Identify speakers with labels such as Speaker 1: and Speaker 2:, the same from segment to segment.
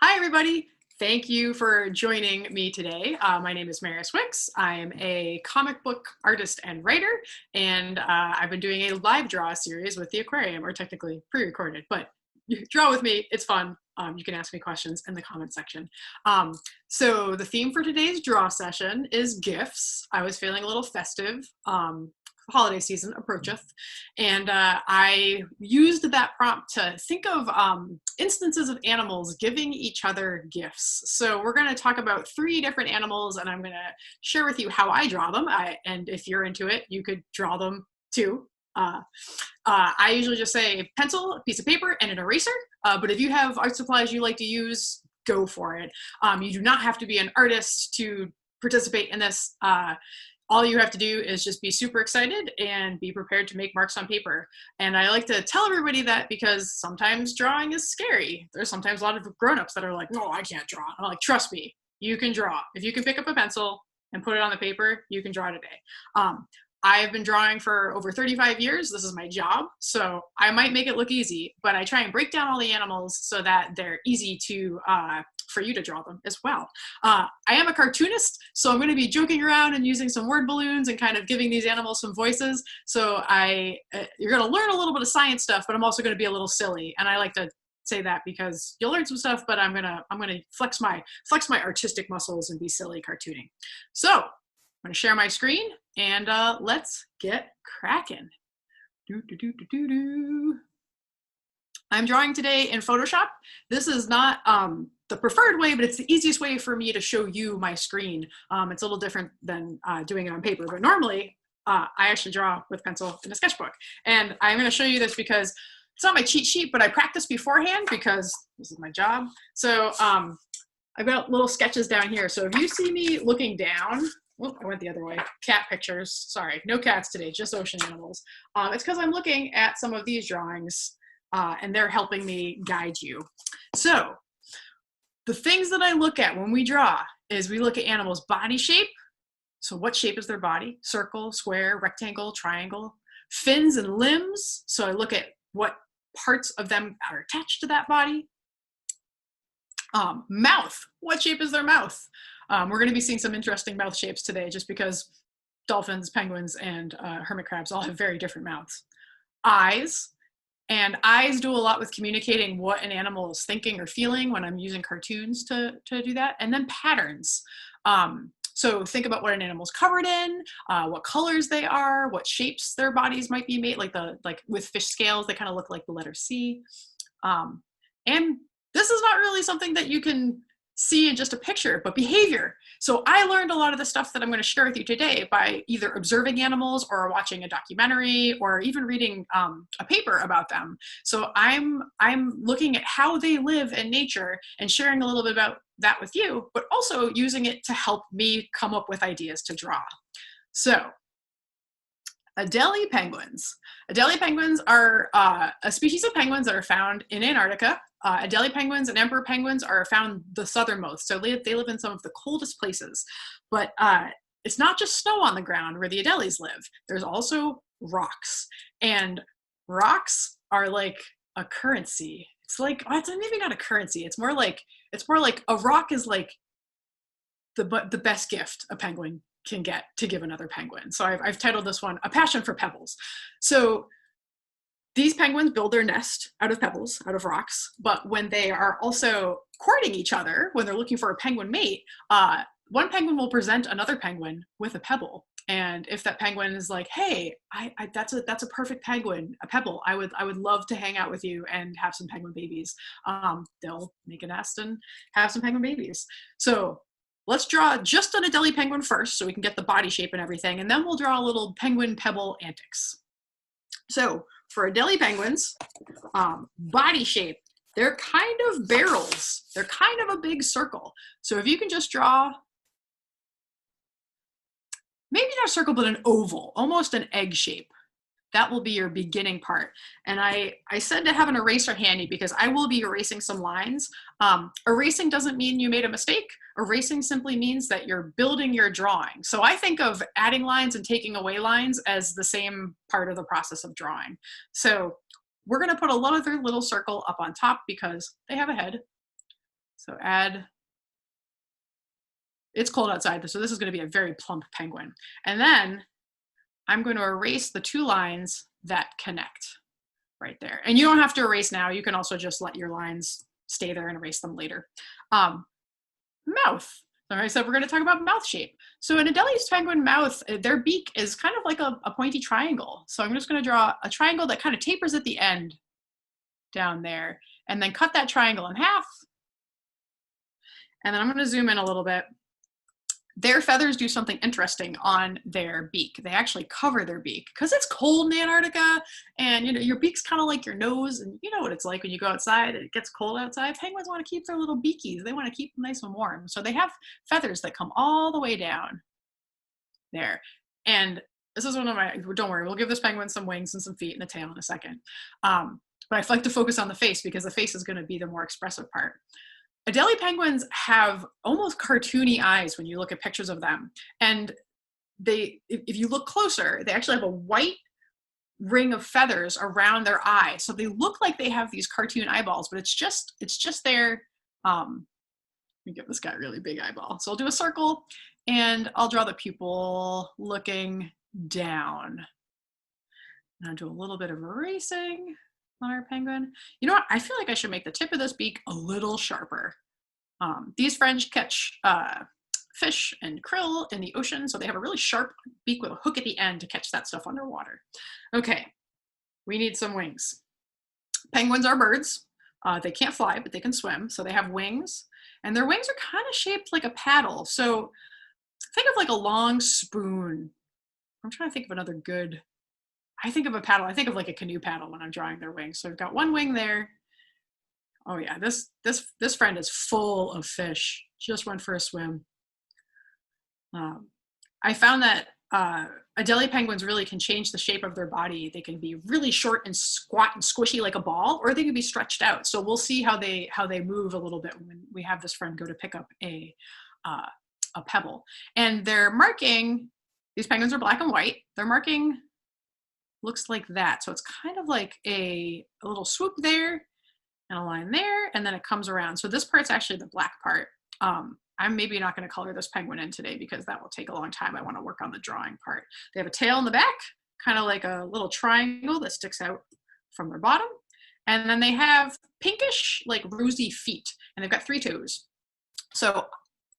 Speaker 1: Hi, everybody. Thank you for joining me today. My name is Wicks. I am a comic book artist and writer, and I've been doing a live draw series with the Aquarium, or technically pre-recorded, but you draw with me. It's fun. You can ask me questions in the comment section. So the theme for today's draw session is gifts. I was feeling a little festive. Holiday season approacheth, and I used that prompt to think of instances of animals giving each other gifts. So we're going to talk about 3 different animals, and I'm going to share with you how I draw them. And if you're into it, you could draw them too. I usually just say pencil, a piece of paper, and an eraser. But if you have art supplies you like to use, go for it. You do not have to be an artist to participate in this. All you have to do is just be super excited and be prepared to make marks on paper. And I like to tell everybody that because sometimes drawing is scary. There's sometimes a lot of grown-ups that are like, no, I can't draw. I'm like, trust me, you can draw. If you can pick up a pencil and put it on the paper, you can draw today. I've been drawing for over 35 years. This is my job, so I might make it look easy, but I try and break down all the animals so that they're easy to for you to draw them as well. I am a cartoonist, so I'm going to be joking around and using some word balloons and kind of giving these animals some voices. So you're going to learn a little bit of science stuff, but I'm also going to be a little silly, and I like to say that because you'll learn some stuff, but I'm gonna flex my artistic muscles and be silly cartooning. So I'm going to share my screen and let's get cracking. I'm drawing today in Photoshop. This is not the preferred way, but it's the easiest way for me to show you my screen. It's a little different than doing it on paper, but normally I actually draw with pencil in a sketchbook. And I'm going to show you this because it's not my cheat sheet, but I practiced beforehand because this is my job. So I've got little sketches down here. So if you see me looking down, oh, I went the other way. Cat pictures. Sorry, no cats today, just ocean animals. It's because I'm looking at some of these drawings and they're helping me guide you. So the things that I look at when we draw is we look at animals' body shape. So what shape is their body? Circle, square, rectangle, triangle. Fins and limbs. So I look at what parts of them are attached to that body. Mouth. What shape is their mouth? We're going to be seeing some interesting mouth shapes today just because dolphins, penguins, and hermit crabs all have very different mouths. Eyes. And eyes do a lot with communicating what an animal is thinking or feeling when I'm using cartoons to do that. And then patterns. So think about what an animal's covered in, what colors they are, what shapes their bodies might be made, like with fish scales, they kind of look like the letter C. And this is not really something that you can see in just a picture, but behavior. So I learned a lot of the stuff that I'm going to share with you today by either observing animals or watching a documentary or even reading a paper about them. So I'm looking at how they live in nature and sharing a little bit about that with you, but also using it to help me come up with ideas to draw. So Adelie penguins. Adelie penguins are a species of penguins that are found in Antarctica. Adelie penguins and emperor penguins are found the southernmost, so they live in some of the coldest places. But it's not just snow on the ground where the Adelies live. There's also rocks, and rocks are like a currency. It's like, oh, it's maybe not a currency. It's more like a rock is like the best gift a penguin can get to give another penguin. So I've titled this one, A Passion for Pebbles. So these penguins build their nest out of pebbles, out of rocks, but when they are also courting each other, when they're looking for a penguin mate, one penguin will present another penguin with a pebble. And if that penguin is like, hey, that's a perfect penguin, a pebble, I would love to hang out with you and have some penguin babies. They'll make a nest and have some penguin babies. So let's draw just an Adelie penguin first so we can get the body shape and everything, and then we'll draw a little penguin pebble antics. So for Adelie penguins, body shape, they're kind of barrels. They're kind of a big circle. So if you can just draw, maybe not a circle, but an oval, almost an egg shape. That will be your beginning part. And I said to have an eraser handy because I will be erasing some lines. Erasing doesn't mean you made a mistake. Erasing simply means that you're building your drawing. So I think of adding lines and taking away lines as the same part of the process of drawing. So we're going to put a little circle up on top because they have a head. So add, it's cold outside, so this is going to be a very plump penguin. And then I'm going to erase the 2 lines that connect right there. And you don't have to erase now. You can also just let your lines stay there and erase them later. Mouth. So I said we're going to talk about mouth shape. So an Adelie's penguin mouth, their beak is kind of like a pointy triangle. So I'm just going to draw a triangle that kind of tapers at the end down there, and then cut that triangle in half. And then I'm going to zoom in a little bit. Their feathers do something interesting on their beak. They actually cover their beak because it's cold in Antarctica, and you know your beak's kind of like your nose, and you know what it's like when you go outside and it gets cold outside. Penguins want to keep their little beakies. They want to keep them nice and warm. So they have feathers that come all the way down there. And this is one of my, don't worry, we'll give this penguin some wings and some feet and a tail in a second. But I like to focus on the face because the face is going to be the more expressive part. Adelie penguins have almost cartoony eyes when you look at pictures of them. And they, if you look closer, they actually have a white ring of feathers around their eye. So they look like they have these cartoon eyeballs, but it's just their, let me give this guy a really big eyeball. So I'll do a circle and I'll draw the pupil looking down. And I'll do a little bit of erasing on our penguin. You know what? I feel like I should make the tip of this beak a little sharper. These French catch fish and krill in the ocean, so they have a really sharp beak with a hook at the end to catch that stuff underwater. Okay, we need some wings. Penguins are birds. They can't fly, but they can swim, so they have wings, and their wings are kind of shaped like a paddle. So think of like a long spoon. I'm trying to think of another good, I think of a paddle. I think of like a canoe paddle when I'm drawing their wings. So I've got one wing there. Oh yeah, this friend is full of fish. Just went for a swim. I found that Adelie penguins really can change the shape of their body. They can be really short and squat and squishy like a ball, or they can be stretched out. So we'll see how they move a little bit when we have this friend go to pick up a pebble. And they're marking, these penguins are black and white. They're marking, looks like that. So it's kind of like a little swoop there and a line there, and then it comes around. So this part's actually the black part. I'm maybe not going to color this penguin in today because that will take a long time. I want to work on the drawing part. They have a tail in the back, kind of like a little triangle that sticks out from their bottom. And then they have pinkish, like rosy feet, and they've got 3 toes. So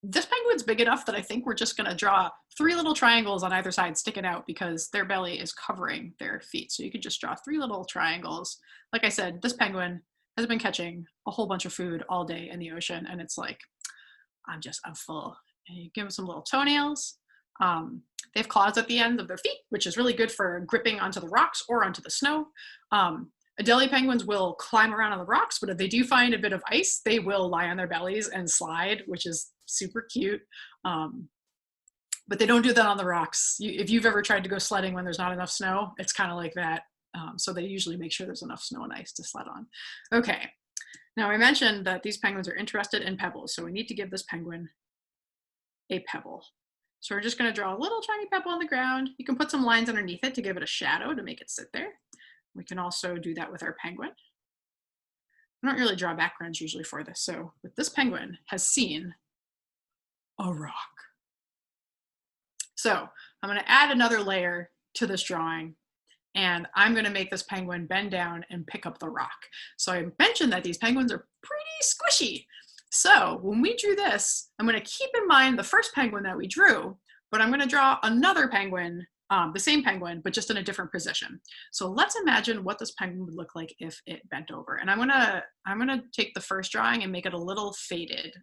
Speaker 1: this penguin's big enough that I think we're just going to draw 3 little triangles on either side sticking out because their belly is covering their feet. So you could just draw 3 little triangles. Like I said, this penguin has been catching a whole bunch of food all day in the ocean, and it's like, I'm full. And you give them some little toenails. They have claws at the end of their feet, which is really good for gripping onto the rocks or onto the snow. Adelie penguins will climb around on the rocks, but if they do find a bit of ice, they will lie on their bellies and slide, which is super cute. But they don't do that on the rocks. If you've ever tried to go sledding when there's not enough snow, it's kind of like that. So they usually make sure there's enough snow and ice to sled on. Okay. Now I mentioned that these penguins are interested in pebbles, so we need to give this penguin a pebble. So we're just going to draw a little tiny pebble on the ground. You can put some lines underneath it to give it a shadow to make it sit there. We can also do that with our penguin. I don't really draw backgrounds usually for this, so with this penguin has seen a rock. So I'm going to add another layer to this drawing, and I'm going to make this penguin bend down and pick up the rock. So I mentioned that these penguins are pretty squishy. So when we drew this, I'm going to keep in mind the first penguin that we drew, but I'm going to draw another penguin, the same penguin, but just in a different position. So let's imagine what this penguin would look like if it bent over. And I'm going to take the first drawing and make it a little faded,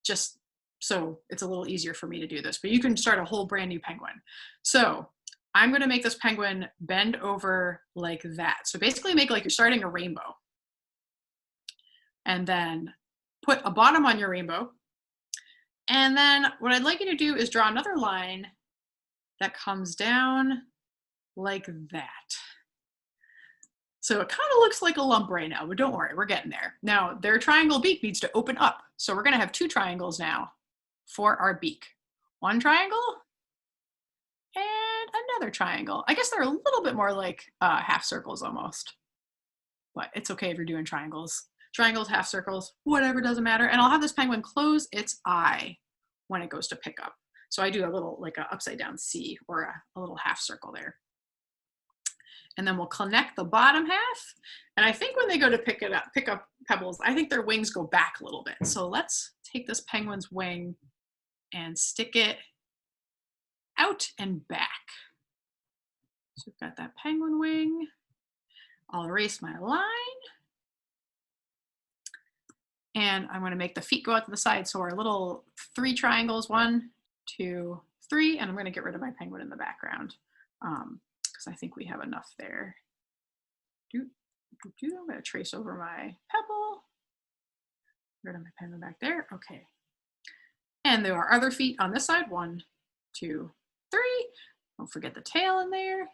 Speaker 1: just so it's a little easier for me to do this. But you can start a whole brand new penguin. So I'm going to make this penguin bend over like that. So basically make like you're starting a rainbow. And then put a bottom on your rainbow. And then what I'd like you to do is draw another line that comes down like that. So it kind of looks like a lump right now, but don't worry, we're getting there. Now their triangle beak needs to open up. So we're going to have 2 triangles now for our beak. 1 triangle and another triangle. I guess they're a little bit more like half circles almost, but it's okay if you're doing triangles. triangles, half circles, whatever, doesn't matter. And I'll have this penguin close its eye when it goes to pick up. So I do a little, like a upside down C or a little half circle there. And then we'll connect the bottom half. And I think when they go to pick up pebbles, I think their wings go back a little bit. So let's take this penguin's wing and stick it out and back. So we've got that penguin wing. I'll erase my line. And I'm going to make the feet go out to the side. So our little 3 triangles, 1, 2, 3, and I'm going to get rid of my penguin in the background because I think we have enough there. I'm going to trace over my pebble. Get rid of my penguin back there. Okay. And there are other feet on this side. 1, 2, 3. Don't forget the tail in there.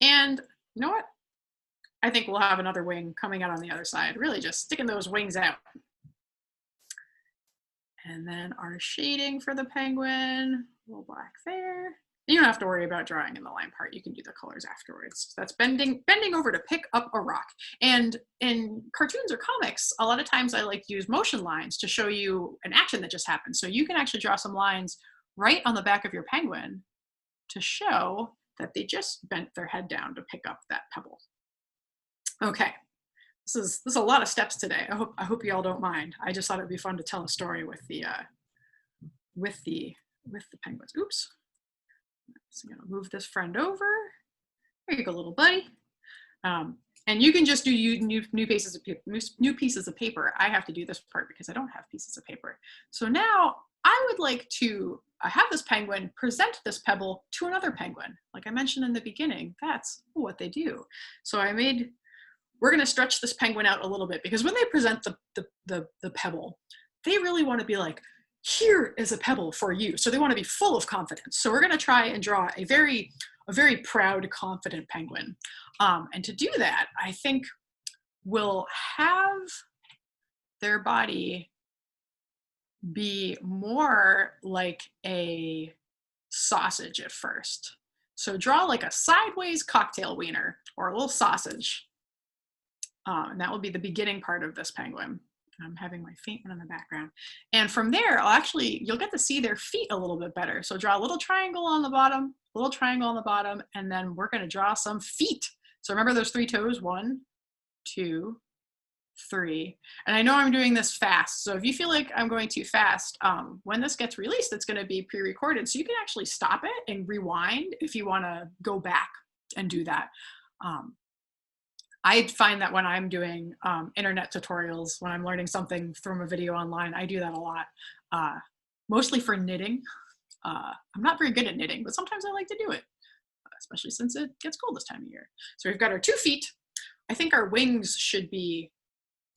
Speaker 1: And you know what? I think we'll have another wing coming out on the other side, really just sticking those wings out. And then our shading for the penguin, a little black there. You don't have to worry about drawing in the line part. You can do the colors afterwards. That's bending over to pick up a rock. And in cartoons or comics, a lot of times I like to use motion lines to show you an action that just happened. So you can actually draw some lines right on the back of your penguin to show that they just bent their head down to pick up that pebble. Okay, this is a lot of steps today. I hope you all don't mind. I just thought it'd be fun to tell a story with the penguins. Oops. So I'm gonna move this friend over. There you go, little buddy. And you can just do new pieces of paper. I have to do this part because I don't have pieces of paper. So now I would like to have this penguin present this pebble to another penguin. Like I mentioned in the beginning, that's what they do. So we're going to stretch this penguin out a little bit because when they present the pebble, they really want to be like, here is a pebble for you. So they want to be full of confidence. So we're going to try and draw a very proud, confident penguin. And to do that, I think we'll have their body be more like a sausage at first. So draw like a sideways cocktail wiener or a little sausage. And that will be the beginning part of this penguin. I'm having my faint one in the background. And from there, you'll get to see their feet a little bit better. So draw a little triangle on the bottom, and then we're going to draw some feet. So remember those 3 toes, 1, 2, 3. And I know I'm doing this fast. So if you feel like I'm going too fast, when this gets released, it's going to be pre-recorded. So you can actually stop it and rewind if you want to go back and do that. I find that when I'm doing internet tutorials, when I'm learning something from a video online, I do that a lot, mostly for knitting. I'm not very good at knitting, but sometimes I like to do it, especially since it gets cold this time of year. So we've got our 2 feet. I think our wings should be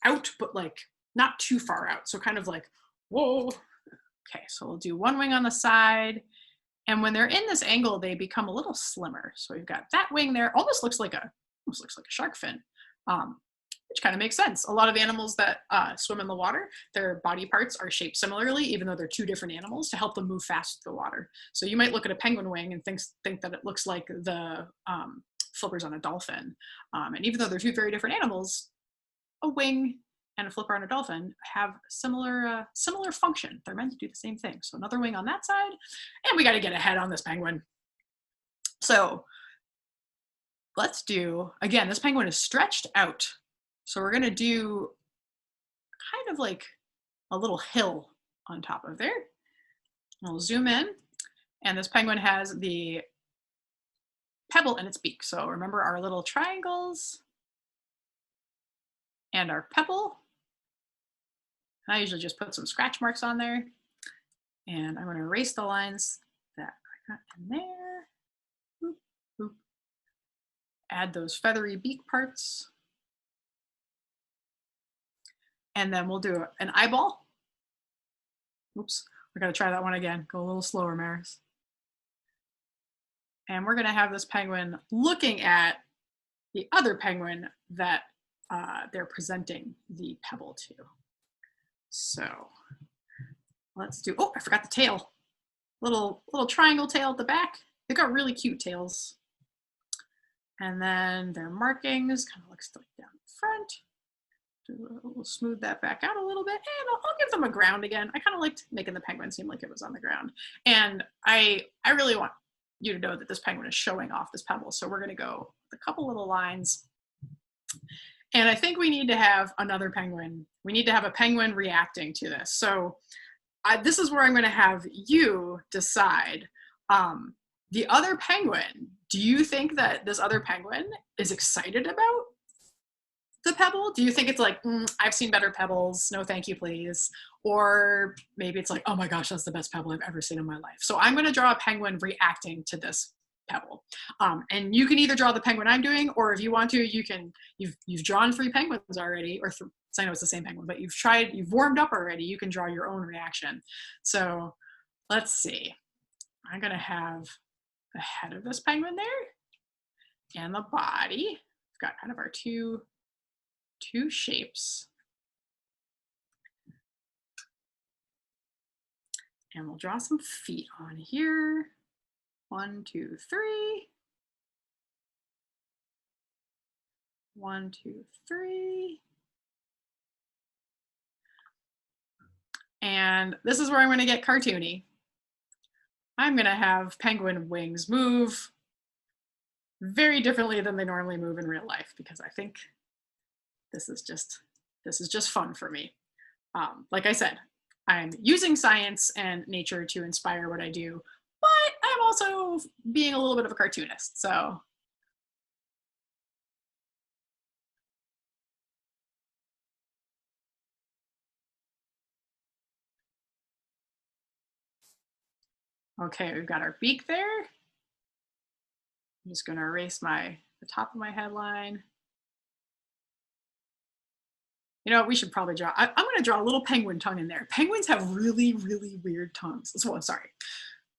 Speaker 1: out, but like not too far out. So kind of like, whoa. Okay, so we'll do 1 wing on the side. And when they're in this angle, they become a little slimmer. So we've got that wing there, almost looks like a shark fin, which kind of makes sense. A lot of animals that swim in the water, their body parts are shaped similarly, even though they're 2 different animals, to help them move fast through the water. So you might look at a penguin wing and think that it looks like the flippers on a dolphin. And even though they're 2 very different animals, a wing and a flipper on a dolphin have similar function. They're meant to do the same thing. So another wing on that side, and we got to get a head on this penguin. So let's do, again, this penguin is stretched out. So we're going to do kind of like a little hill on top of there. I'll zoom in, and this penguin has the pebble in its beak. So remember our little triangles and our pebble. I usually just put some scratch marks on there, and I'm going to erase the lines that I got in there. Boop, boop. Add those feathery beak parts. And then we'll do an eyeball. Oops, we're going to try that one again. Go a little slower, Maris. And we're going to have this penguin looking at the other penguin that they're presenting the pebble to. So let's do, oh, I forgot the tail. Little triangle tail at the back. They've got really cute tails. And then their markings kind of looks like down the front. We'll smooth that back out a little bit, and I'll give them a ground again. I kind of liked making the penguin seem like it was on the ground. And I really want you to know that this penguin is showing off this pebble. So we're gonna go with a couple little lines. And I think we need to have another penguin. We need to have a penguin reacting to this. So this is where I'm gonna have you decide. The other penguin, do you think that this other penguin is excited about the pebble? Do you think it's like, I've seen better pebbles, no thank you please? Or maybe it's like, oh my gosh, that's the best pebble I've ever seen in my life. So I'm gonna draw a penguin reacting to this pebble. And you can either draw the penguin I'm doing, or if you want to, you've drawn 3 penguins already, or I know it's the same penguin, but you've warmed up already, you can draw your own reaction. So let's see. I'm gonna have the head of this penguin there, and the body. We've got kind of our two shapes. And we'll draw some feet on here. 1, 2, 3. 1, 2, 3. And this is where I'm going to get cartoony. I'm going to have penguin wings move very differently than they normally move in real life, because I think this is just fun for me. Like I said, I'm using science and nature to inspire what I do, but I'm also being a little bit of a cartoonist. So okay, we've got our beak there. I'm just going to erase the top of my headline. You know, we should probably draw, I'm going to draw a little penguin tongue in there. Penguins have really, really weird tongues. Well, sorry.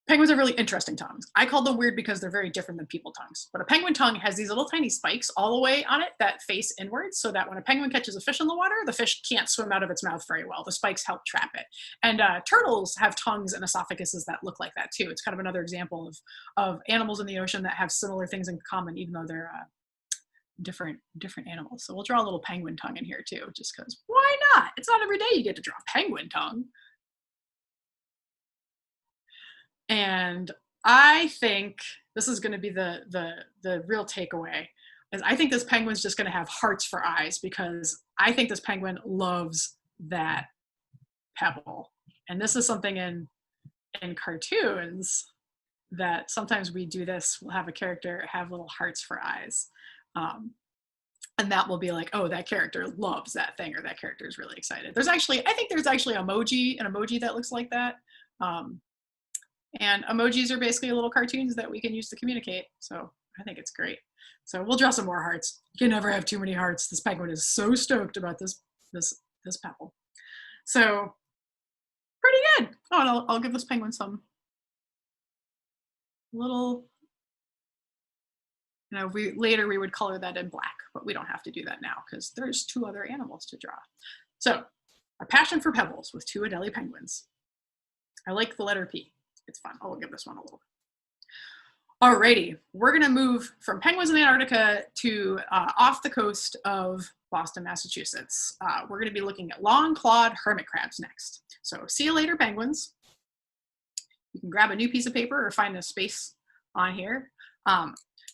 Speaker 1: Penguins have really interesting tongues. I call them weird because they're very different than people tongues. But a penguin tongue has these little tiny spikes all the way on it that face inwards, so that when a penguin catches a fish in the water, the fish can't swim out of its mouth very well. The spikes help trap it. And turtles have tongues and esophaguses that look like that too. It's kind of another example of animals in the ocean that have similar things in common, even though they're different animals. So we'll draw a little penguin tongue in here too, just because why not? It's not every day you get to draw a penguin tongue. And I think this is going to be the real takeaway, is I think this penguin's just going to have hearts for eyes, because I think this penguin loves that pebble. And this is something in cartoons that sometimes we do this. We'll have a character have little hearts for eyes. And that will be like, oh, that character loves that thing, or that character is really excited. I think there's actually an emoji that looks like that. And emojis are basically little cartoons that we can use to communicate. So I think it's great. So we'll draw some more hearts. You can never have too many hearts. This penguin is so stoked about this pebble. So pretty good. Oh, and I'll give this penguin some little, you know, later we would color that in black, but we don't have to do that now because there's 2 other animals to draw. So a passion for pebbles with 2 Adelie penguins. I like the letter P. It's fun. I'll give this one a little bit. Alrighty, we're gonna move from penguins in Antarctica to off the coast of Boston, Massachusetts. We're gonna be looking at long-clawed hermit crabs next. So see you later, penguins. You can grab a new piece of paper or find a space on here.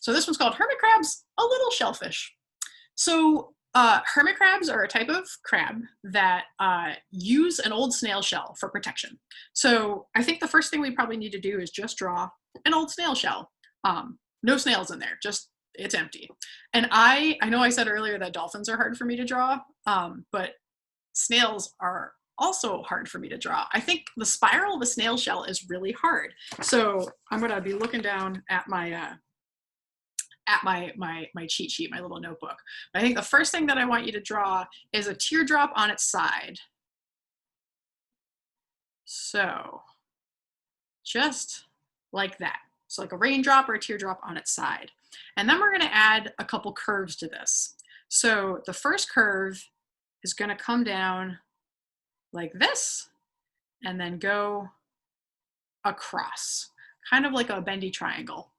Speaker 1: So this one's called Hermit Crabs, a little shellfish. So hermit crabs are a type of crab that use an old snail shell for protection. So I think the first thing we probably need to do is just draw an old snail shell. No snails in there, just it's empty. And I know I said earlier that dolphins are hard for me to draw, but snails are also hard for me to draw. I think the spiral of a snail shell is really hard. So I'm gonna be looking down at my cheat sheet, my little notebook. I think the first thing that I want you to draw is a teardrop on its side. So just like that. So like a raindrop or a teardrop on its side. And then we're gonna add a couple curves to this. So the first curve is gonna come down like this and then go across, kind of like a bendy triangle.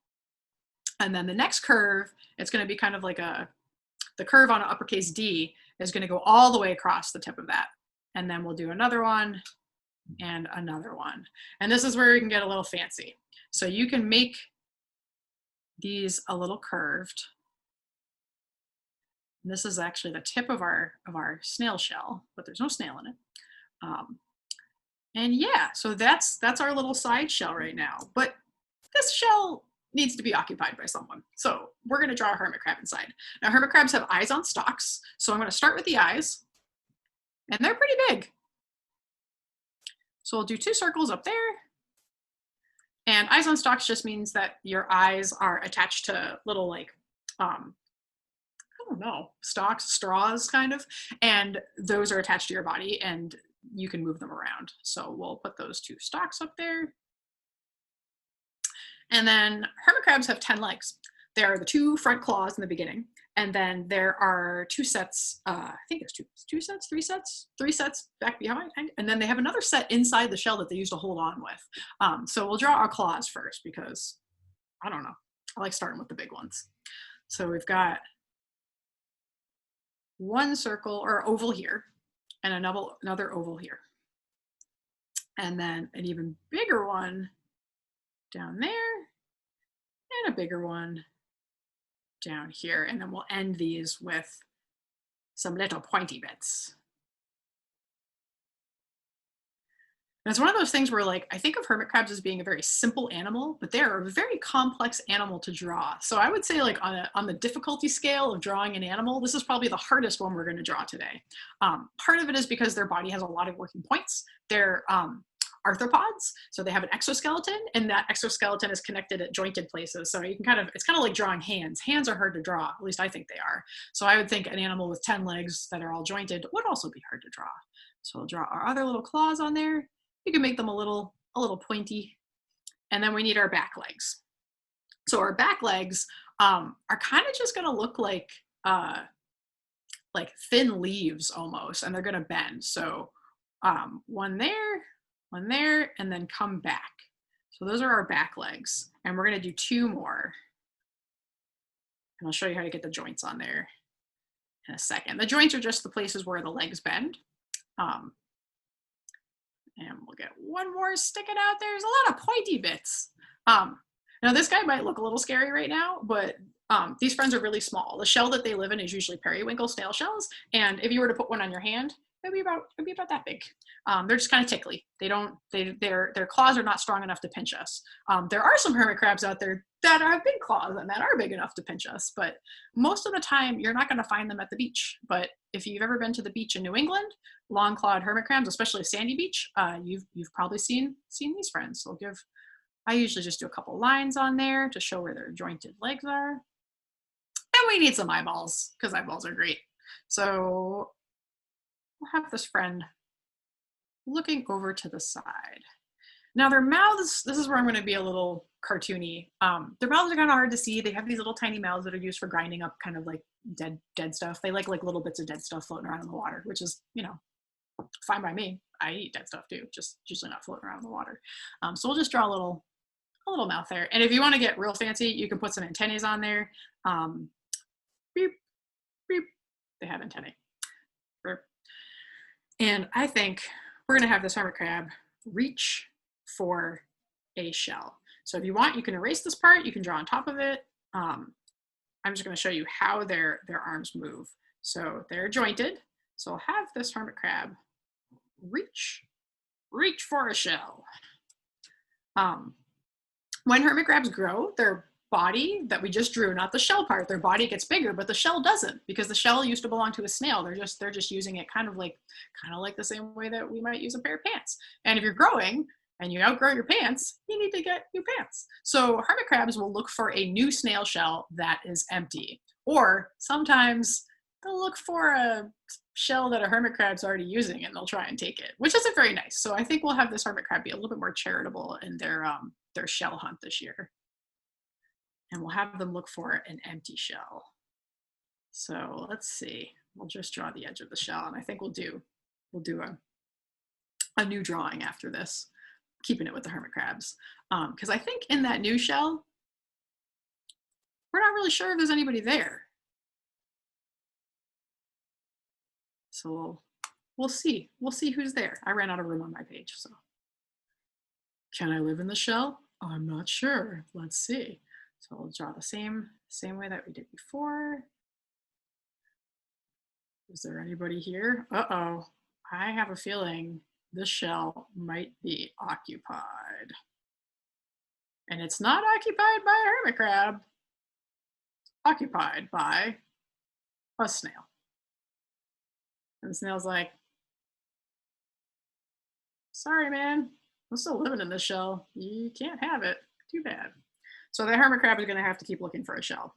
Speaker 1: And then the next curve, it's going to be kind of like the curve on an uppercase D is going to go all the way across the tip of that. And then we'll do another one and another one. And this is where we can get a little fancy. So you can make these a little curved. And this is actually the tip of our snail shell, but there's no snail in it. And yeah, so that's our little side shell right now. But this shell needs to be occupied by someone. So we're going to draw a hermit crab inside. Now hermit crabs have eyes on stalks. So I'm going to start with the eyes, and they're pretty big. So we'll do 2 circles up there. And eyes on stalks just means that your eyes are attached to little like, I don't know, stalks, straws kind of, and those are attached to your body and you can move them around. So we'll put those 2 stalks up there. And then hermit crabs have 10 legs. There are the 2 front claws in the beginning, and then there are 2 sets, I think there's 3 sets back behind, and then they have another set inside the shell that they use to hold on with. So we'll draw our claws first because, I don't know, I like starting with the big ones. So we've got 1 circle or oval here, and another oval here. And then an even bigger one down there, and a bigger one down here. And then we'll end these with some little pointy bits. And it's one of those things where, like, I think of hermit crabs as being a very simple animal, but they're a very complex animal to draw. So I would say, like, on the difficulty scale of drawing an animal, this is probably the hardest one we're going to draw today. Part of it is because their body has a lot of working points. They're arthropods, so they have an exoskeleton, and that exoskeleton is connected at jointed places. So you can it's kind of like drawing hands. Hands are hard to draw, at least I think they are. So I would think an animal with 10 legs that are all jointed would also be hard to draw. So we'll draw our other little claws on there. You can make them a little pointy. And then we need our back legs. So our back legs are kind of just gonna look like thin leaves almost, and they're gonna bend. So one there, and then come back. So those are our back legs. And we're gonna do 2 more. And I'll show you how to get the joints on there in a second. The joints are just the places where the legs bend. And we'll get 1 more sticking out there. There's a lot of pointy bits. Now this guy might look a little scary right now, but these friends are really small. The shell that they live in is usually periwinkle snail shells. And if you were to put one on your hand, it'd be about that big. They're just kind of tickly. Their claws are not strong enough to pinch us. There are some hermit crabs out there that have big claws and that are big enough to pinch us, but most of the time you're not going to find them at the beach. But if you've ever been to the beach in New England, long-clawed hermit crabs, especially a sandy beach, you've probably seen these friends. So I usually just do a couple lines on there to show where their jointed legs are. And we need some eyeballs because eyeballs are great. So we'll have this friend looking over to the side. Now their mouths, this is where I'm going to be a little cartoony. Their mouths are kind of hard to see. They have these little tiny mouths that are used for grinding up kind of like dead stuff. They like little bits of dead stuff floating around in the water, which is, fine by me. I eat dead stuff too, just usually not floating around in the water. So we'll just draw a little mouth there. And if you want to get real fancy, you can put some antennae on there. Beep, beep. They have antennae. And I think we're going to have this hermit crab reach for a shell. So if you want, you can erase this part. You can draw on top of it. I'm just going to show you how their arms move. So they're jointed. So I'll have this hermit crab reach for a shell. When hermit crabs grow, their body that we just drew, not the shell part, their body gets bigger, but the shell doesn't, because the shell used to belong to a snail. They're just using it kind of like the same way that we might use a pair of pants. And if you're growing and you outgrow your pants, you need to get new pants. So hermit crabs will look for a new snail shell that is empty, or sometimes they'll look for a shell that a hermit crab's already using and they'll try and take it, which isn't very nice. So I think we'll have this hermit crab be a little bit more charitable in their shell hunt this year. And we'll have them look for an empty shell. So let's see, we'll just draw the edge of the shell, and I think we'll do a new drawing after this, keeping it with the hermit crabs. Because I think in that new shell, we're not really sure if there's anybody there. So we'll see. We'll see who's there. I ran out of room on my page, so. Can I live in the shell? I'm not sure. Let's see. So we'll draw the same way that we did before. Is there anybody here? Uh-oh. I have a feeling this shell might be occupied. And it's not occupied by a hermit crab. Occupied by a snail. And the snail's like, sorry, man. I'm still living in this shell. You can't have it. Too bad. So the hermit crab is going to have to keep looking for a shell.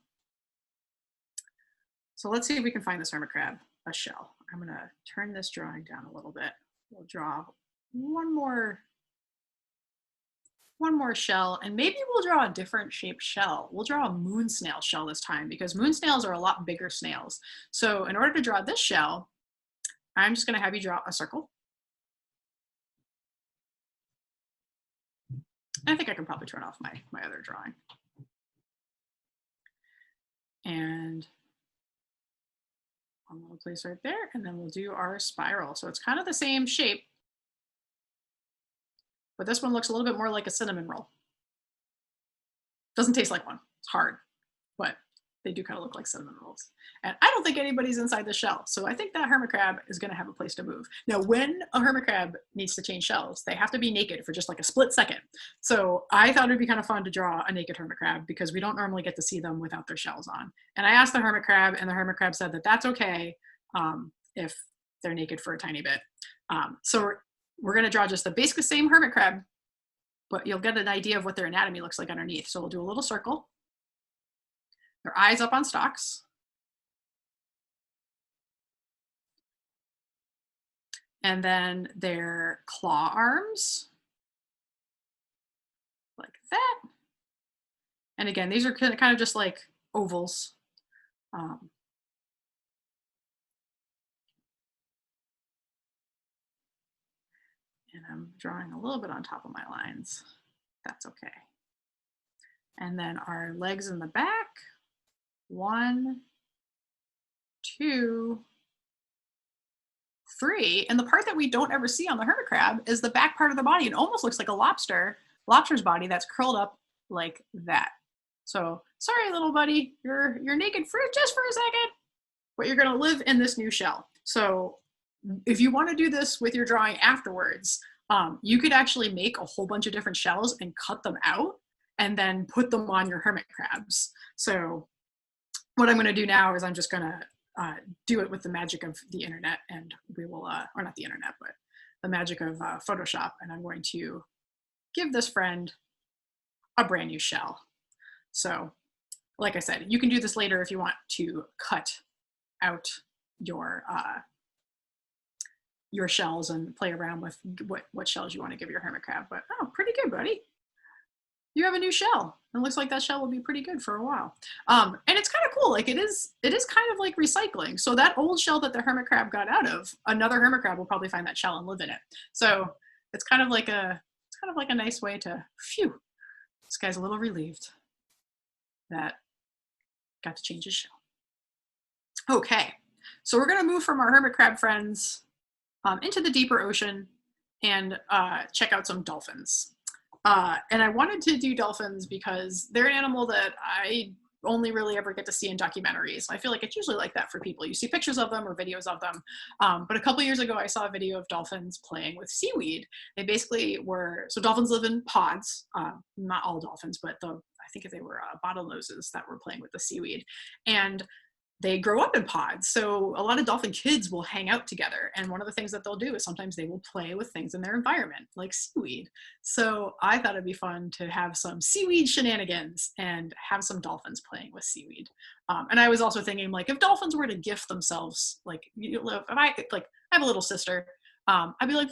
Speaker 1: So let's see if we can find this hermit crab a shell. I'm going to turn this drawing down a little bit. We'll draw one more shell, and maybe we'll draw a different shaped shell. We'll draw a moon snail shell this time because moon snails are a lot bigger snails. So in order to draw this shell, I'm just going to have you draw a circle. I think I can probably turn off my other drawing. And one little place right there, and then we'll do our spiral. So it's kind of the same shape, but this one looks a little bit more like a cinnamon roll. Doesn't taste like one, it's hard, but they do kind of look like cinnamon rolls. And I don't think anybody's inside the shell. So I think that hermit crab is gonna have a place to move. Now, when a hermit crab needs to change shells, they have to be naked for just like a split second. So I thought it'd be kind of fun to draw a naked hermit crab because we don't normally get to see them without their shells on. And I asked the hermit crab, and the hermit crab said that that's okay if they're naked for a tiny bit. So we're gonna draw just the basic same hermit crab, but you'll get an idea of what their anatomy looks like underneath. So we'll do a little circle. Their eyes up on stalks. And then their claw arms, like that. And again, these are kind of just like ovals. And I'm drawing a little bit on top of my lines. That's okay. And then our legs in the back. 1, 2, 3. And the part that we don't ever see on the hermit crab is the back part of the body. It almost looks like a lobster's body that's curled up like that. So sorry, little buddy, you're naked for just for a second, but you're gonna live in this new shell. So if you wanna do this with your drawing afterwards, you could actually make a whole bunch of different shells and cut them out and then put them on your hermit crabs. So what I'm going to do now is I'm just going to do it with the magic of the internet, and we will, or not the internet, but the magic of Photoshop, and I'm going to give this friend a brand new shell. So like I said, you can do this later if you want to cut out your shells and play around with what shells you want to give your hermit crab. But oh, pretty good, buddy. You have a new shell. It looks like that shell will be pretty good for a while. And it's kind of cool. Like it is kind of like recycling. So that old shell that the hermit crab got out of, another hermit crab will probably find that shell and live in it. So it's kind of like a nice way to, phew, this guy's a little relieved that got to change his shell. Okay, so we're gonna move from our hermit crab friends into the deeper ocean and check out some dolphins. And I wanted to do dolphins because they're an animal that I only really ever get to see in documentaries. I feel like it's usually like that for people. You see pictures of them or videos of them. But a couple years ago, I saw a video of dolphins playing with seaweed. They basically so dolphins live in pods, not all dolphins, but I think they were bottlenoses that were playing with the seaweed. And they grow up in pods. So a lot of dolphin kids will hang out together. And one of the things that they'll do is sometimes they will play with things in their environment, like seaweed. So I thought it'd be fun to have some seaweed shenanigans and have some dolphins playing with seaweed. And I was also thinking, like, if dolphins were to gift themselves, like, if I have a little sister, I'd be like,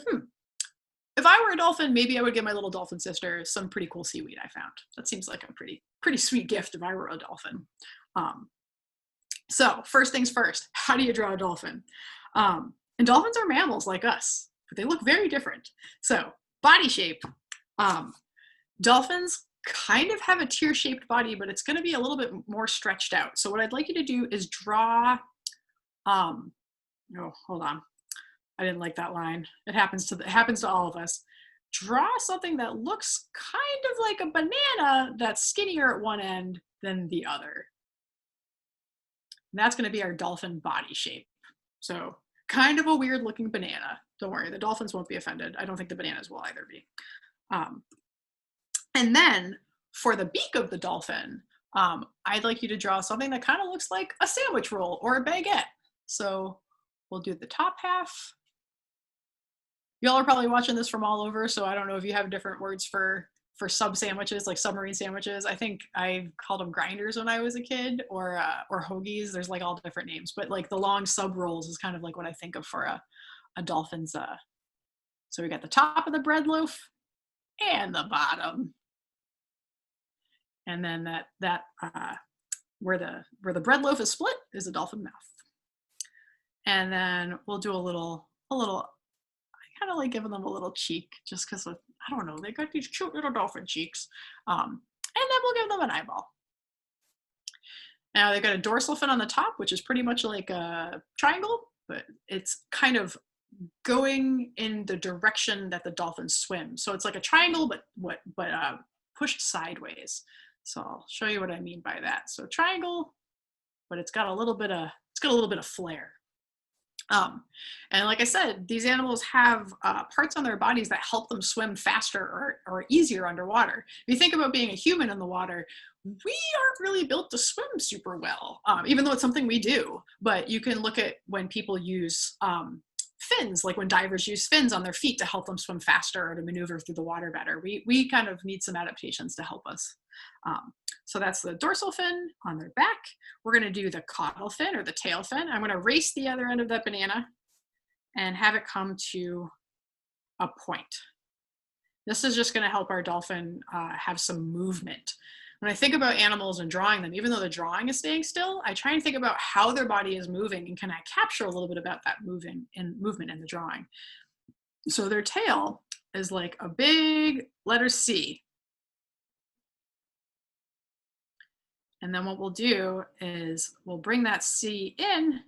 Speaker 1: if I were a dolphin, maybe I would give my little dolphin sister some pretty cool seaweed I found. That seems like a pretty sweet gift if I were a dolphin. So first things first, how do you draw a dolphin? And dolphins are mammals like us, but they look very different. So body shape, dolphins kind of have a tear-shaped body, but it's going to be a little bit more stretched out. So what I'd like you to do is draw Oh, hold on. I didn't like that line. It happens to all of us. Draw something that looks kind of like a banana that's skinnier at one end than the other. And that's going to be our dolphin body shape. So kind of a weird looking banana. Don't worry, the dolphins won't be offended. I don't think the bananas will either be. Um, and then for the beak of the dolphin, I'd like you to draw something that kind of looks like a sandwich roll or a baguette. So we'll do the top half. Y'all are probably watching this from all over, so I don't know if you have different words for sub sandwiches, like submarine sandwiches. I think I called them grinders when I was a kid, or hoagies. There's like all different names, but like the long sub rolls is kind of like what I think of for a dolphin's. So we got the top of the bread loaf and the bottom, and then that where the bread loaf is split is a dolphin mouth, and then we'll do a little. Kind of like giving them a little cheek just because I don't know, they got these cute little dolphin cheeks. And then we'll give them an eyeball. Now they've got a dorsal fin on the top, which is pretty much like a triangle, but it's kind of going in the direction that the dolphins swim. So it's like a triangle, but pushed sideways. So I'll show you what I mean by that. So triangle, but it's got a little bit of flair. And like I said, these animals have parts on their bodies that help them swim faster or easier underwater. If you think about being a human in the water, we aren't really built to swim super well, even though it's something we do. But you can look at when people use fins, like when divers use fins on their feet to help them swim faster or to maneuver through the water better. We kind of need some adaptations to help us. So that's the dorsal fin on their back. We're going to do the caudal fin or the tail fin. I'm going to race the other end of that banana and have it come to a point. This is just going to help our dolphin have some movement. When I think about animals and drawing them, even though the drawing is staying still, I try and think about how their body is moving and can I capture a little bit about that movement in the drawing. So their tail is like a big letter C. And then what we'll do is we'll bring that C in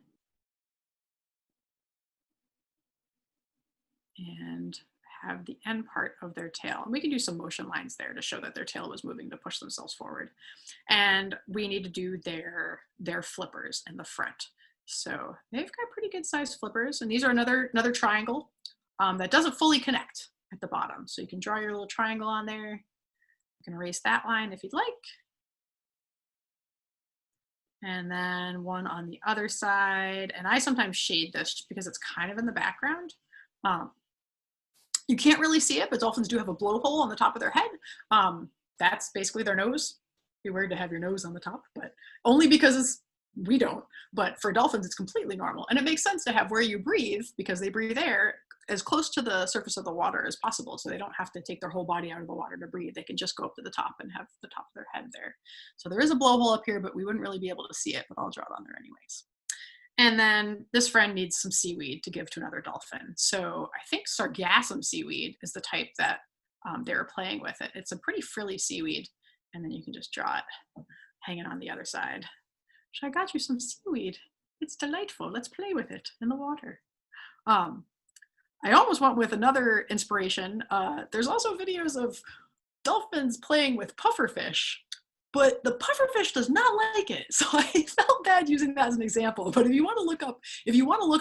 Speaker 1: and have the end part of their tail. And we can do some motion lines there to show that their tail was moving to push themselves forward. And we need to do their flippers in the front. So they've got pretty good sized flippers. And these are another triangle that doesn't fully connect at the bottom. So you can draw your little triangle on there. You can erase that line if you'd like. And then one on the other side. And I sometimes shade this because it's kind of in the background. You can't really see it, but dolphins do have a blowhole on the top of their head. That's basically their nose. It'd be weird to have your nose on the top, but only because we don't. But for dolphins, it's completely normal. And it makes sense to have where you breathe, because they breathe air, as close to the surface of the water as possible, so they don't have to take their whole body out of the water to breathe. They can just go up to the top and have the top of their head there. So there is a blowhole up here, but we wouldn't really be able to see it, but I'll draw it on there anyways. And then this friend needs some seaweed to give to another dolphin. So I think sargassum seaweed is the type that they were playing with it. It's a pretty frilly seaweed, and then you can just draw it hanging on the other side. So I got you some seaweed. It's delightful. Let's play with it in the water. I almost went with another inspiration. There's also videos of dolphins playing with pufferfish, but the pufferfish does not like it. So I felt bad using that as an example. But if you want to look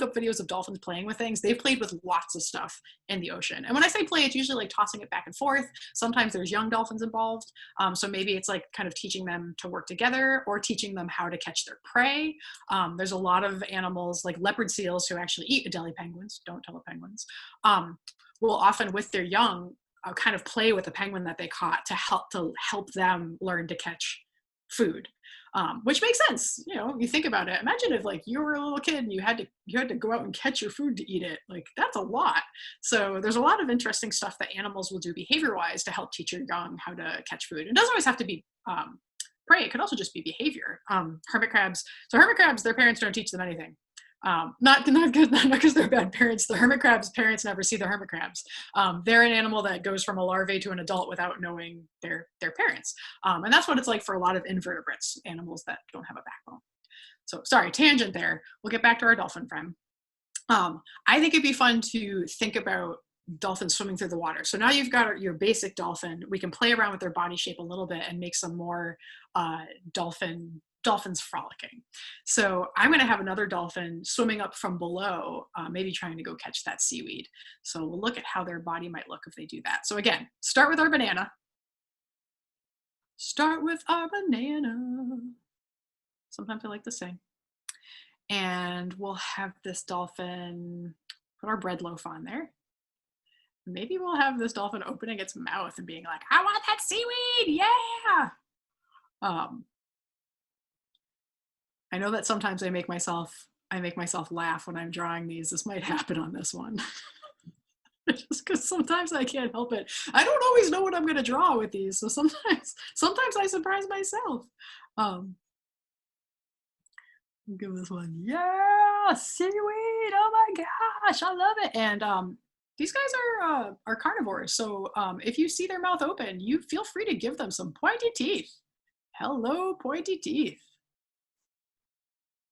Speaker 1: up videos of dolphins playing with things, they've played with lots of stuff in the ocean. And when I say play, it's usually like tossing it back and forth. Sometimes there's young dolphins involved. So maybe it's like kind of teaching them to work together or teaching them how to catch their prey. There's a lot of animals like leopard seals who actually eat Adelie penguins, don't tell the penguins, will often with their young kind of play with the penguin that they caught to help them learn to catch food, which makes sense. You know, you think about it. Imagine if like you were a little kid and you had to go out and catch your food to eat it. Like that's a lot. So there's a lot of interesting stuff that animals will do behavior-wise to help teach your young how to catch food. It doesn't always have to be prey. It could also just be behavior. Hermit crabs. So hermit crabs, their parents don't teach them anything. Not because they're bad parents. The hermit crabs' parents never see the hermit crabs. They're an animal that goes from a larvae to an adult without knowing their parents. And that's what it's like for a lot of invertebrates, animals that don't have a backbone. So sorry, tangent there. We'll get back to our dolphin friend. I think it'd be fun to think about dolphins swimming through the water. So now you've got your basic dolphin. We can play around with their body shape a little bit and make some more uh, dolphins frolicking. So I'm going to have another dolphin swimming up from below, maybe trying to go catch that seaweed. So we'll look at how their body might look if they do that. So again, start with our banana. Start with our banana. Sometimes I like to sing. And we'll have this dolphin put our bread loaf on there. Maybe we'll have this dolphin opening its mouth and being like, I want that seaweed, yeah. I know that sometimes I make myself laugh when I'm drawing these. This might happen on this one. Just because sometimes I can't help it. I don't always know what I'm going to draw with these, so sometimes I surprise myself. Give this one, yeah, seaweed, oh my gosh, I love it. And these guys are carnivores, so if you see their mouth open, you feel free to give them some pointy teeth. Hello, pointy teeth.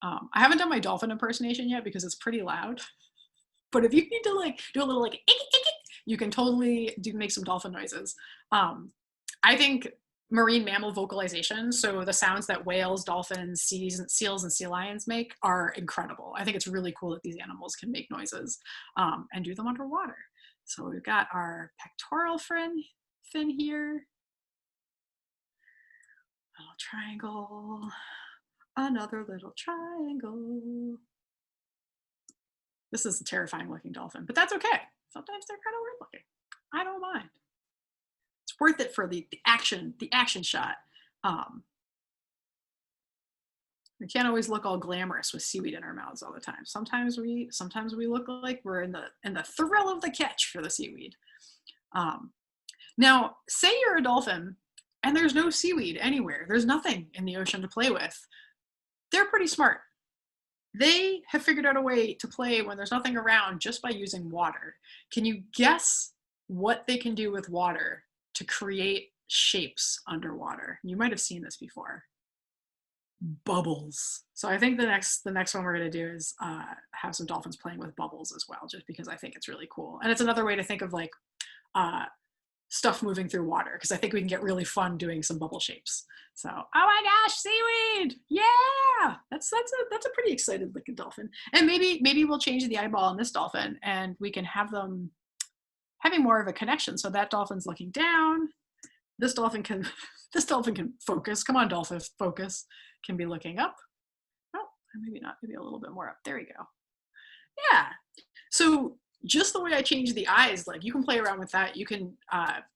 Speaker 1: I haven't done my dolphin impersonation yet because it's pretty loud. But if you need to like do a little like you can totally make some dolphin noises. I think marine mammal vocalization, so the sounds that whales, dolphins, seals, and sea lions make are incredible. I think it's really cool that these animals can make noises and do them underwater. So we've got our pectoral fin here, a little triangle, another little triangle. This is a terrifying looking dolphin, but that's okay. Sometimes they're kind of weird looking. I don't mind. It's worth it for the action shot. We can't always look all glamorous with seaweed in our mouths all the time. Sometimes we look like we're in the thrill of the catch for the seaweed. Now, say you're a dolphin and there's no seaweed anywhere. There's nothing in the ocean to play with. They're pretty smart. They have figured out a way to play when there's nothing around just by using water. Can you guess what they can do with water to create shapes underwater? You might have seen this before. Bubbles. So I think the next one we're going to do is have some dolphins playing with bubbles as well, just because I think it's really cool. And it's another way to think of like stuff moving through water, because I think we can get really fun doing some bubble shapes. So, oh my gosh, seaweed! Yeah, that's a pretty excited looking dolphin. And maybe we'll change the eyeball on this dolphin, and we can have them having more of a connection. So that dolphin's looking down. This dolphin can focus. Come on, dolphin, focus. Can be looking up. Oh, maybe not. Maybe a little bit more up. There we go. Yeah. So just the way I changed the eyes, like you can play around with that. You can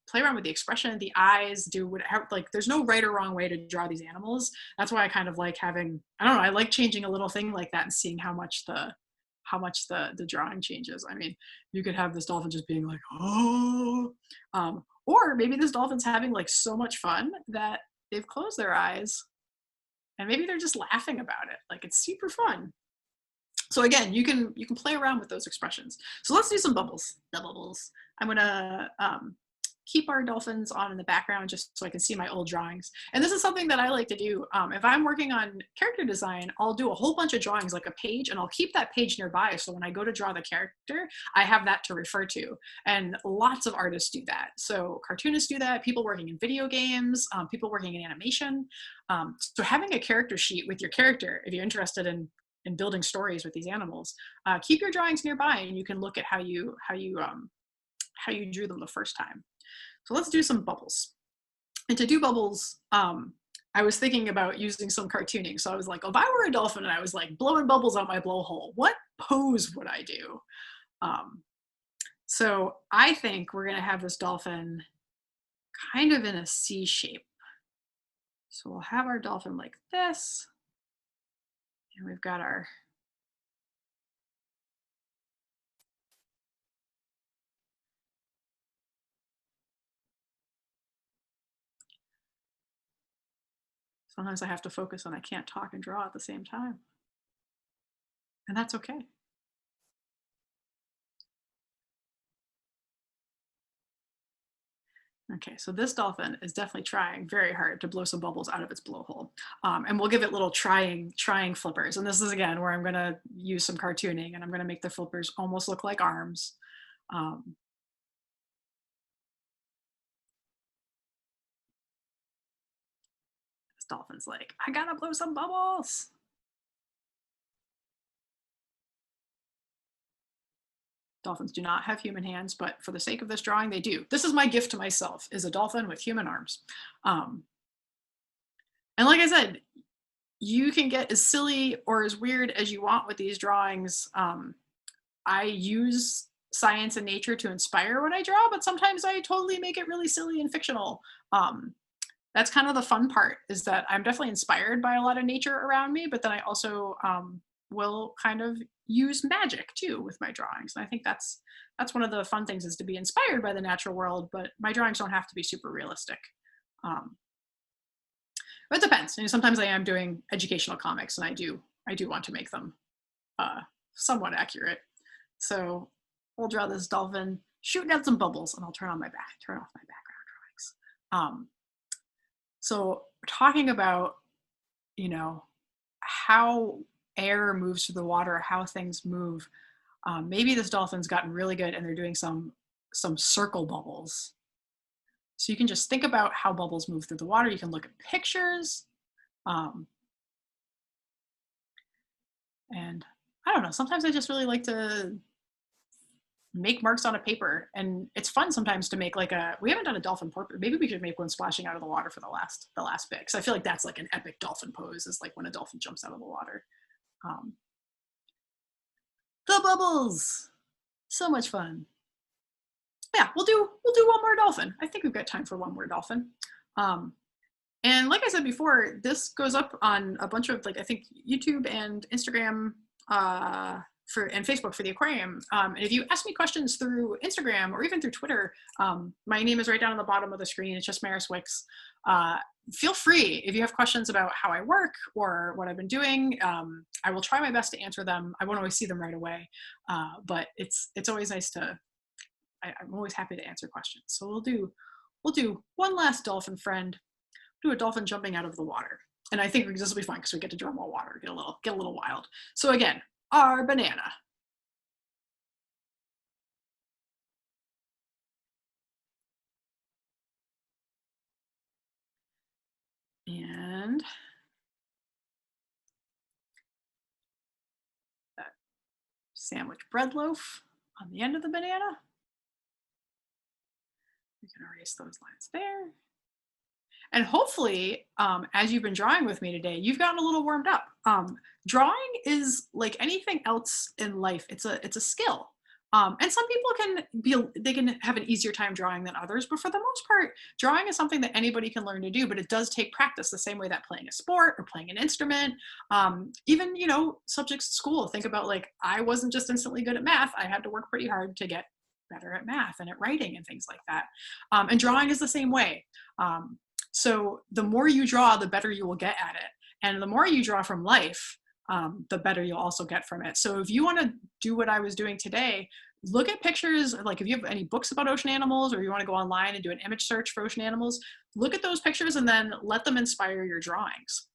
Speaker 1: play around with the expression of the eyes, do whatever, like there's no right or wrong way to draw these animals. That's why I kind of like having, I don't know, I like changing a little thing like that and seeing how much the drawing changes. I mean, you could have this dolphin just being like, oh, or maybe this dolphin's having like so much fun that they've closed their eyes and maybe they're just laughing about it. Like it's super fun. So again, you can play around with those expressions. So let's do some bubbles. The bubbles. I'm gonna keep our dolphins on in the background just so I can see my old drawings. And this is something that I like to do. If I'm working on character design, I'll do a whole bunch of drawings, like a page, and I'll keep that page nearby. So when I go to draw the character, I have that to refer to. And lots of artists do that. So cartoonists do that, people working in video games, people working in animation. So having a character sheet with your character, if you're interested in building stories with these animals, keep your drawings nearby and you can look at how you drew them the first time. So let's do some bubbles. And to do bubbles, I was thinking about using some cartooning. So I was like, if I were a dolphin and I was like blowing bubbles out my blowhole, what pose would I do? So I think we're gonna have this dolphin kind of in a C shape. So we'll have our dolphin like this. And we've got our sometimes I have to focus and I can't talk and draw at the same time. And that's okay. Okay, so this dolphin is definitely trying very hard to blow some bubbles out of its blowhole. And we'll give it little trying flippers. And this is again where I'm gonna use some cartooning and I'm gonna make the flippers almost look like arms. Um, this dolphin's like, I gotta blow some bubbles. Dolphins do not have human hands, but for the sake of this drawing, they do. This is my gift to myself, is a dolphin with human arms. Um, and like I said, you can get as silly or as weird as you want with these drawings. I use science and nature to inspire what I draw, but sometimes I totally make it really silly and fictional. Um, that's kind of the fun part, is that I'm definitely inspired by a lot of nature around me, but then I also will kind of use magic too with my drawings. And I think that's one of the fun things, is to be inspired by the natural world, but my drawings don't have to be super realistic. Um, but it depends. You know, sometimes I am doing educational comics, and I do want to make them somewhat accurate. So we'll draw this dolphin shooting out some bubbles, and I'll turn off my background drawings. So talking about, you know, how air moves through the water, how things move. Maybe this dolphin's gotten really good and they're doing some circle bubbles. So you can just think about how bubbles move through the water. You can look at pictures. And I don't know, sometimes I just really like to make marks on a paper, and it's fun sometimes to make like we haven't done a dolphin portrait. Maybe we should make one splashing out of the water for the last bit, because I feel like that's like an epic dolphin pose, is like when a dolphin jumps out of the water. The bubbles, so much fun. Yeah, we'll do one more dolphin. I think we've got time for one more dolphin. And like I said before, this goes up on a bunch of, like, I think YouTube and Instagram and Facebook for the aquarium. And if you ask me questions through Instagram or even through Twitter, my name is right down on the bottom of the screen. It's just Maris Wicks. Feel free, if you have questions about how I work or what I've been doing, I will try my best to answer them. I won't always see them right away, but it's always nice to, I'm always happy to answer questions. So we'll do one last dolphin friend, do a dolphin jumping out of the water. And I think this will be fun because we get to draw more water, get a little wild. So again, our banana. And that sandwich bread loaf on the end of the banana. We can erase those lines there. And hopefully, as you've been drawing with me today, you've gotten a little warmed up. Drawing is like anything else in life. It's a skill. And some people can have an easier time drawing than others, but for the most part, drawing is something that anybody can learn to do, but it does take practice, the same way that playing a sport or playing an instrument, even, you know, subjects at school. Think about, like, I wasn't just instantly good at math. I had to work pretty hard to get better at math and at writing and things like that. And drawing is the same way. So the more you draw, the better you will get at it. And the more you draw from life, the better you'll also get from it. So if you want to do what I was doing today, look at pictures. Like if you have any books about ocean animals, or you want to go online and do an image search for ocean animals, look at those pictures and then let them inspire your drawings.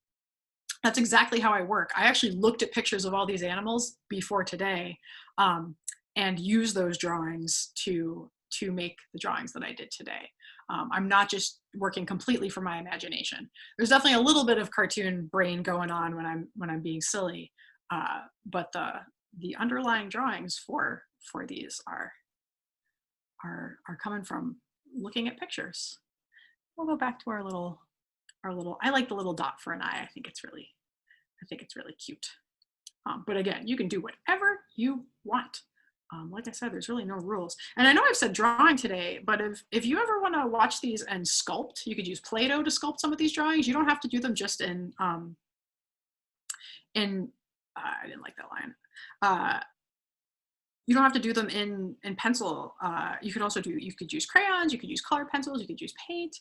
Speaker 1: That's exactly how I work. I actually looked at pictures of all these animals before today, and use those drawings to make the drawings that I did today. I'm not just working completely from my imagination. There's definitely a little bit of cartoon brain going on when I'm being silly, but the underlying drawings for these are coming from looking at pictures. We'll go back to our little. I like the little dot for an eye. I think it's really cute. But again, you can do whatever you want. Like I said, there's really no rules. And I know I've said drawing today, but if you ever want to watch these and sculpt, you could use Play-Doh to sculpt some of these drawings. You don't have to do them just in I didn't like that line. You don't have to do them in pencil. You could use crayons, you could use color pencils, you could use paint.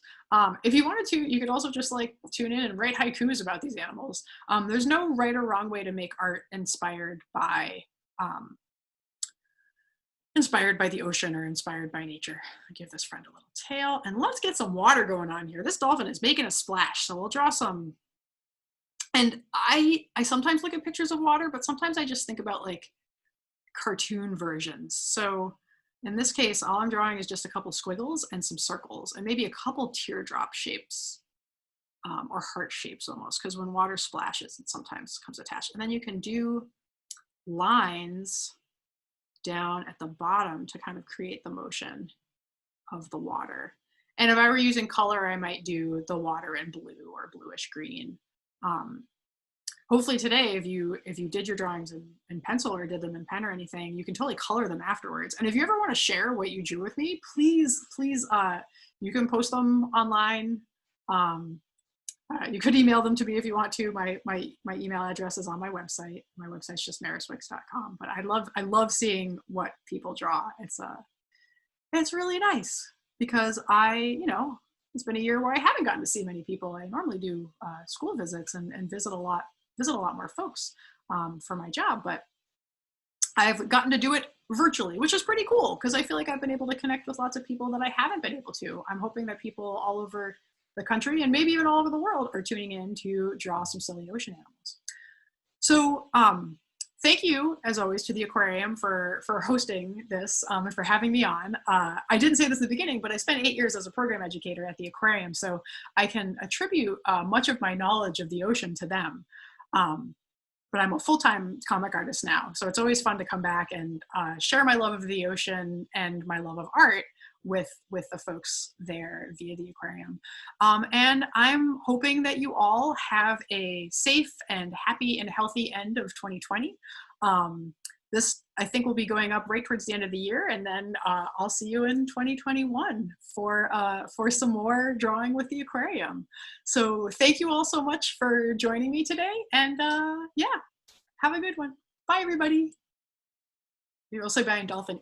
Speaker 1: If you wanted to, you could also just like tune in and write haikus about these animals. There's no right or wrong way to make art inspired by inspired by the ocean or inspired by nature. I'll give this friend a little tail, and let's get some water going on here. This dolphin is making a splash, so we'll draw some. And I sometimes look at pictures of water, but sometimes I just think about like cartoon versions. So in this case, all I'm drawing is just a couple squiggles and some circles and maybe a couple teardrop shapes or heart shapes almost, because when water splashes, it sometimes comes attached. And then you can do lines down at the bottom to kind of create the motion of the water. And if I were using color, I might do the water in blue or bluish green. Hopefully today, if you did your drawings in pencil or did them in pen or anything, you can totally color them afterwards. And if you ever want to share what you drew with me, please, you can post them online. You could email them to me if you want to. My email address is on my website. My website's just mariswicks.com. But I love seeing what people draw. It's really nice because it's been a year where I haven't gotten to see many people. I normally do school visits and visit a lot more folks for my job, but I've gotten to do it virtually, which is pretty cool because I feel like I've been able to connect with lots of people that I haven't been able to. I'm hoping that people all over the country and maybe even all over the world are tuning in to draw some silly ocean animals. So thank you, as always, to the Aquarium for hosting this and for having me on. I didn't say this in the beginning, but I spent 8 years as a program educator at the Aquarium, so I can attribute much of my knowledge of the ocean to them. But I'm a full-time comic artist now, so it's always fun to come back and share my love of the ocean and my love of art with the folks there via the Aquarium. And I'm hoping that you all have a safe and happy and healthy end of 2020. This, I think, will be going up right towards the end of the year, and then I'll see you in 2021 for some more drawing with the Aquarium. So thank you all so much for joining me today, and yeah, have a good one. Bye, everybody. Maybe I'll say bye in dolphin.